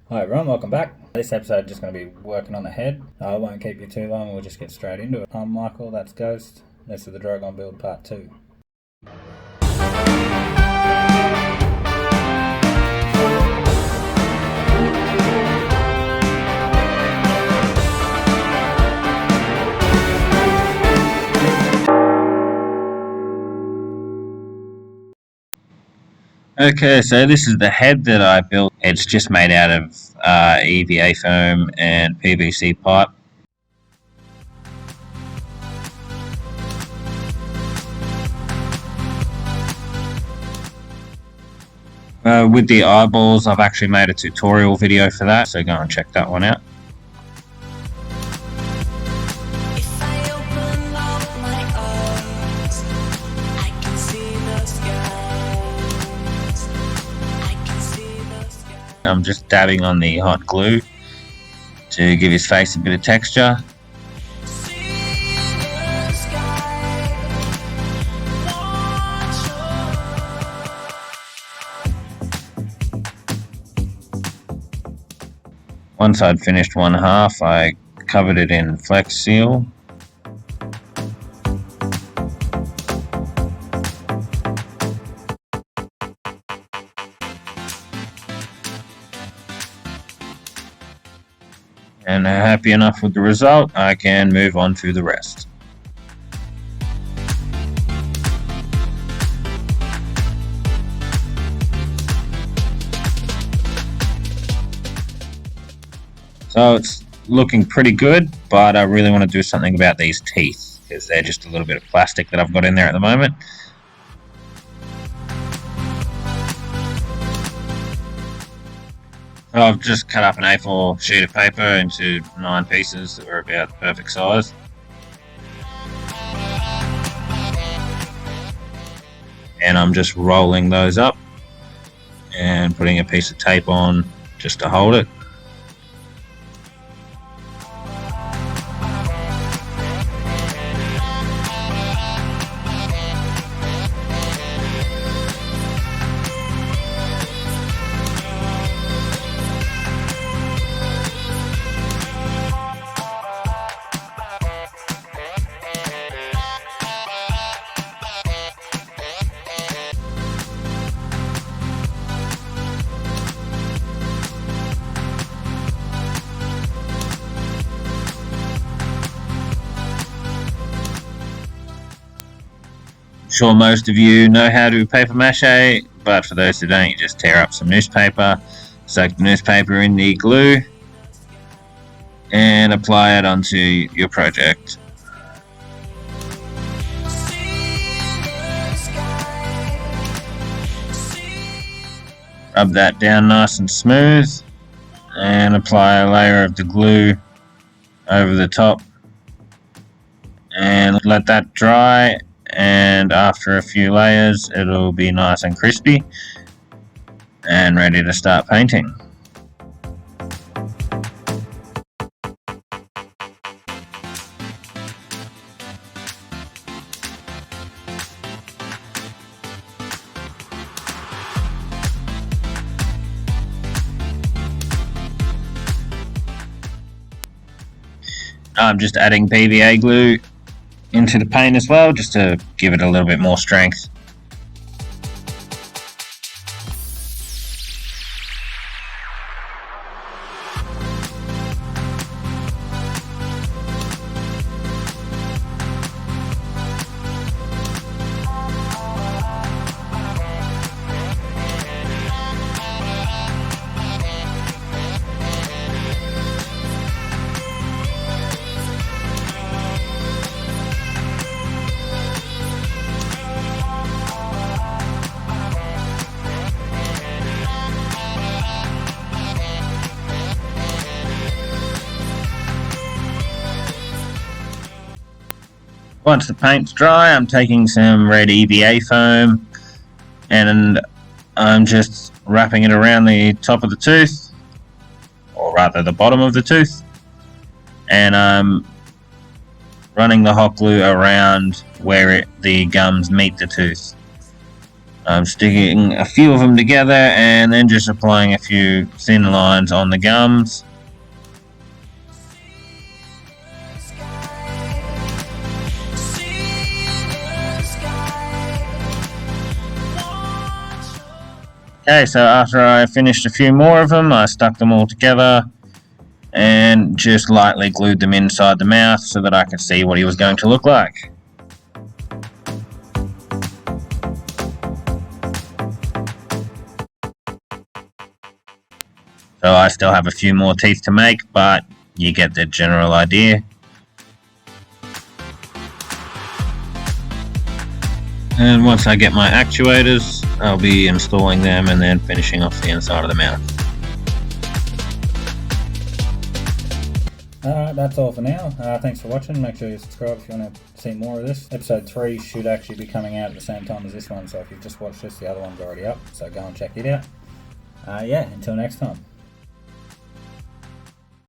Hi everyone, welcome back. This episode just going to be working on the head. I won't keep you too long, we'll just get straight into it. I'm Michael, that's Ghost. This is the Drogon Build Part 2. Okay, so this is the head that I built. It's just made out of EVA foam and PVC pipe. With the eyeballs, I've actually made a tutorial video for that, so go and check that one out. I'm just dabbing on the hot glue to give his face a bit of texture. Once I'd finished one half, I covered it in Flex Seal. And happy enough with the result, I can move on to the rest. So it's looking pretty good, but I really want to do something about these teeth, because they're just a little bit of plastic that I've got in there at the moment. So I've just cut up an A4 sheet of paper into 9 pieces that were about the perfect size. And I'm just rolling those up and putting a piece of tape on just to hold it. Sure, most of you know how to paper mache, but for those who don't, you just tear up some newspaper, soak the newspaper in the glue, and apply it onto your project. Rub that down nice and smooth, and apply a layer of the glue over the top, and let that dry. And after a few layers, it'll be nice and crispy and ready to start painting. I'm just adding PVA glue into the paint as well, just to give it a little bit more strength. Once the paint's dry, I'm taking some red EVA foam and I'm just wrapping it around the top of the tooth, or rather the bottom of the tooth, and I'm running the hot glue around where the gums meet the tooth. I'm sticking a few of them together and then just applying a few thin lines on the gums. Okay, so after I finished a few more of them, I stuck them all together and just lightly glued them inside the mouth so that I could see what he was going to look like. So I still have a few more teeth to make, but you get the general idea. And once I get my actuators, I'll be installing them and then finishing off the inside of the mouth. Alright, that's all for now. Thanks for watching. Make sure you subscribe if you want to see more of this. Episode 3 should actually be coming out at the same time as this one, so if you've just watched this, the other one's already up, so go and check it out. Yeah, until next time.